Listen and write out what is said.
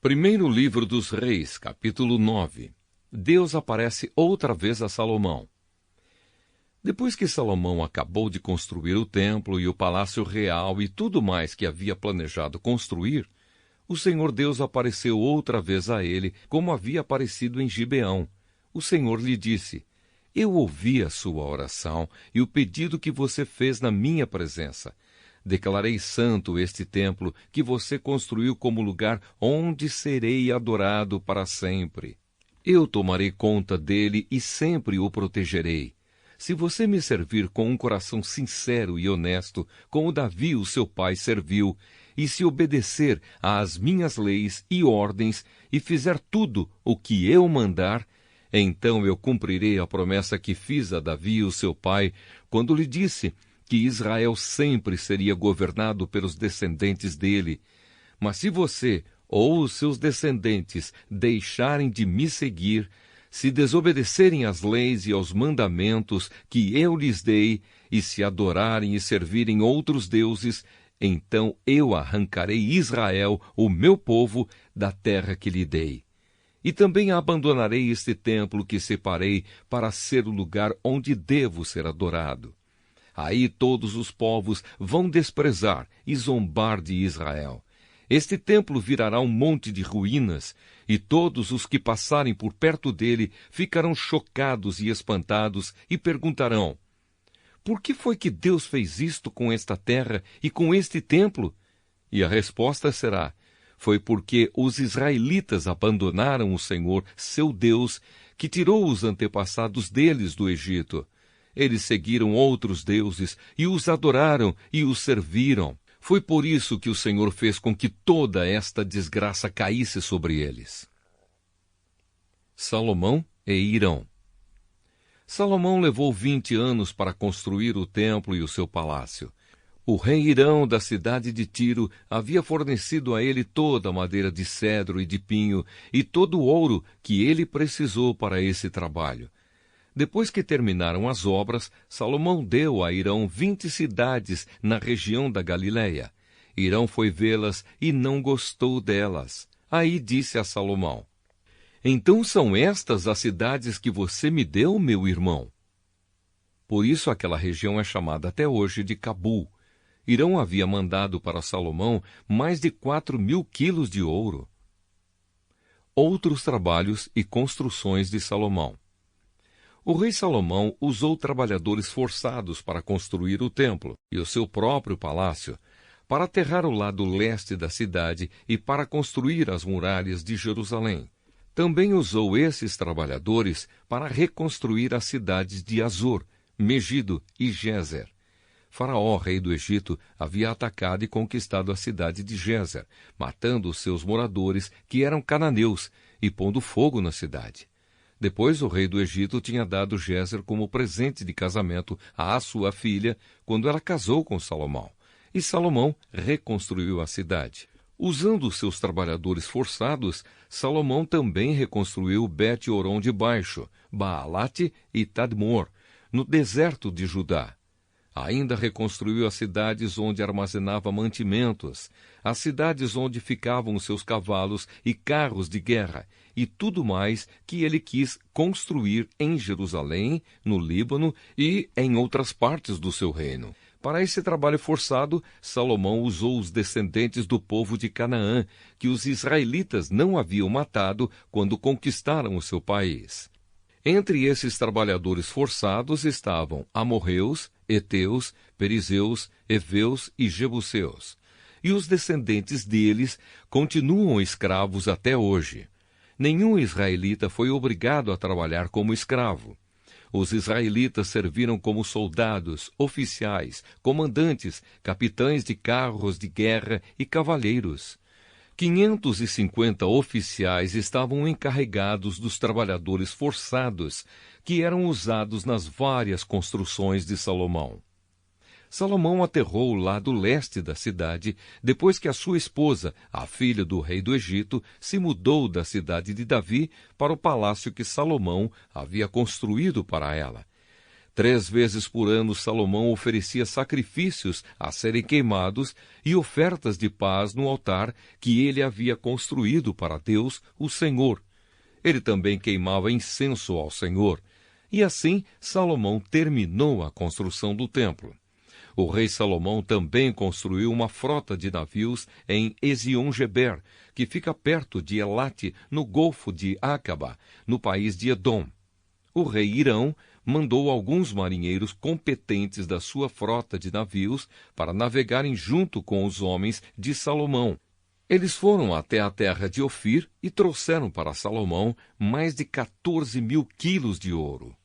Primeiro livro dos Reis, capítulo 9. Deus aparece outra vez a Salomão. Depois que Salomão acabou de construir o templo e o palácio real e tudo mais que havia planejado construir, o Senhor Deus apareceu outra vez a ele, como havia aparecido em Gibeão. O Senhor lhe disse: Eu ouvi a sua oração e o pedido que você fez na minha presença. Declarei santo este templo que você construiu como lugar onde serei adorado para sempre. Eu tomarei conta dele e sempre o protegerei. Se você me servir com um coração sincero e honesto, como Davi, o seu pai, serviu, e se obedecer às minhas leis e ordens, e fizer tudo o que eu mandar, então eu cumprirei a promessa que fiz a Davi, o seu pai, quando lhe disse que Israel sempre seria governado pelos descendentes dele. Mas se você ou os seus descendentes deixarem de me seguir, se desobedecerem às leis e aos mandamentos que eu lhes dei, e se adorarem e servirem outros deuses, então eu arrancarei Israel, o meu povo, da terra que lhe dei. E também abandonarei este templo que separei para ser o lugar onde devo ser adorado. Aí todos os povos vão desprezar e zombar de Israel. Este templo virará um monte de ruínas, e todos os que passarem por perto dele ficarão chocados e espantados e perguntarão: Por que foi que Deus fez isto com esta terra e com este templo? E a resposta será: Foi porque os israelitas abandonaram o Senhor, seu Deus, que tirou os antepassados deles do Egito. Eles seguiram outros deuses e os adoraram e os serviram. Foi por isso que o Senhor fez com que toda esta desgraça caísse sobre eles. Salomão e Hirão. Salomão levou 20 anos para construir o templo e o seu palácio. O rei Hirão da cidade de Tiro havia fornecido a ele toda a madeira de cedro e de pinho e todo o ouro que ele precisou para esse trabalho. Depois que terminaram as obras, Salomão deu a Hirão 20 cidades na região da Galileia. Hirão foi vê-las e não gostou delas. Aí disse a Salomão: Então são estas as cidades que você me deu, meu irmão? Por isso aquela região é chamada até hoje de Cabul. Hirão havia mandado para Salomão mais de 4.000 quilos de ouro. Outros trabalhos e construções de Salomão. O rei Salomão usou trabalhadores forçados para construir o templo e o seu próprio palácio, para aterrar o lado leste da cidade e para construir as muralhas de Jerusalém. Também usou esses trabalhadores para reconstruir as cidades de Azor, Megido e Gézer. Faraó, rei do Egito, havia atacado e conquistado a cidade de Gézer, matando os seus moradores, que eram cananeus, e pondo fogo na cidade. Depois, o rei do Egito tinha dado Gézer como presente de casamento à sua filha, quando ela casou com Salomão. E Salomão reconstruiu a cidade. Usando os seus trabalhadores forçados, Salomão também reconstruiu Bet-Horon de Baixo, Baalate e Tadmor, no deserto de Judá. Ainda reconstruiu as cidades onde armazenava mantimentos, as cidades onde ficavam os seus cavalos e carros de guerra, e tudo mais que ele quis construir em Jerusalém, no Líbano e em outras partes do seu reino. Para esse trabalho forçado, Salomão usou os descendentes do povo de Canaã, que os israelitas não haviam matado quando conquistaram o seu país. Entre esses trabalhadores forçados estavam amorreus, heteus, perizeus, heveus e jebuseus. E os descendentes deles continuam escravos até hoje. Nenhum israelita foi obrigado a trabalhar como escravo. Os israelitas serviram como soldados, oficiais, comandantes, capitães de carros de guerra e cavaleiros. 550 oficiais estavam encarregados dos trabalhadores forçados, que eram usados nas várias construções de Salomão. Salomão aterrou o lado leste da cidade, depois que a sua esposa, a filha do rei do Egito, se mudou da cidade de Davi para o palácio que Salomão havia construído para ela. 3 vezes por ano, Salomão oferecia sacrifícios a serem queimados e ofertas de paz no altar que ele havia construído para Deus, o Senhor. Ele também queimava incenso ao Senhor. E assim, Salomão terminou a construção do templo. O rei Salomão também construiu uma frota de navios em Ezion-Geber, que fica perto de Elate, no Golfo de Acaba, no país de Edom. O rei Hirão mandou alguns marinheiros competentes da sua frota de navios para navegarem junto com os homens de Salomão. Eles foram até a terra de Ofir e trouxeram para Salomão mais de 14 mil quilos de ouro.